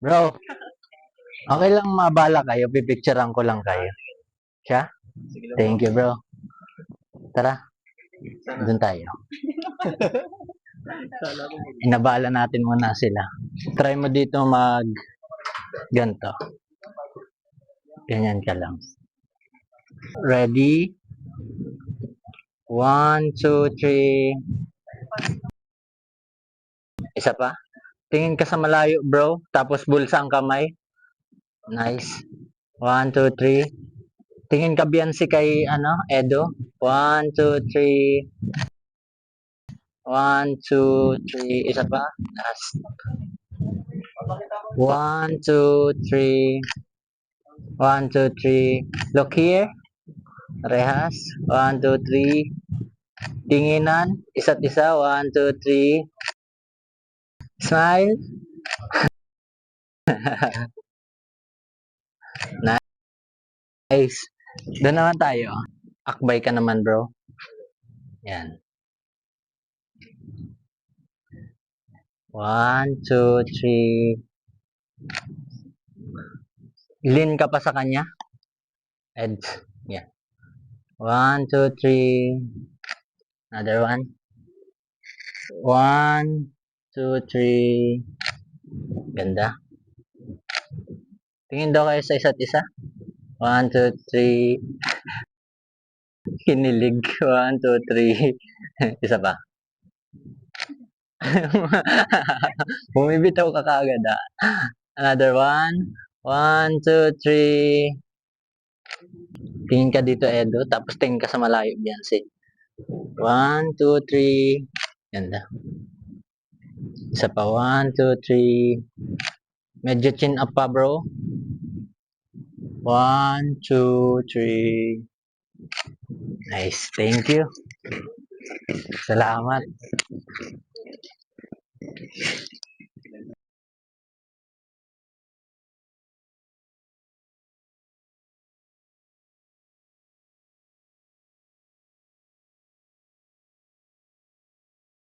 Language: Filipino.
Bro, okay lang mabala kayo. Pipicturean ko lang kayo. Siya? Sige lang Thank you, bro. Tara, Sana. dun tayo. Kala ko Inabala natin muna sila. Try mo dito mag ganto. Ganyan ka lang. Ready? 1, 2, 3. Isa pa. Tingin ka sa malayo, bro. Tapos bulsa ang kamay. Nice. 1, 2, 3. Tingin ka Biancy kay Edo. 1, 2, 3. 1, 2, 3. Isa pa. Last. 1, 2, 3. 1, 2, 3. Look here. Rehas. 1, 2, 3. Tinginan. Isa't isa. 1, 2, 3. Smile. Nice. Doon naman tayo. Akbay ka naman, bro. Yan. 1, 2, 3. Lean ka pa sa kanya. Heads. Yan. 1, 2, 3. Another one. 1, 2, 3. Ganda. Tingin daw kayo sa isa't isa. 1, 2, 3. Kinilig. 1, 2, 3. Isa pa. Bumibitaw ka kaagad ah. Another one. 1, 2, 3. Tingin ka dito, Edo. Tapos tingin ka sa malayo, Beyonce. 1, 2, 3. Ganda. Isa pa. 1, 2, 3. Medyo chin up pa, bro. 1, 2, 3. Nice. Thank you. Salamat.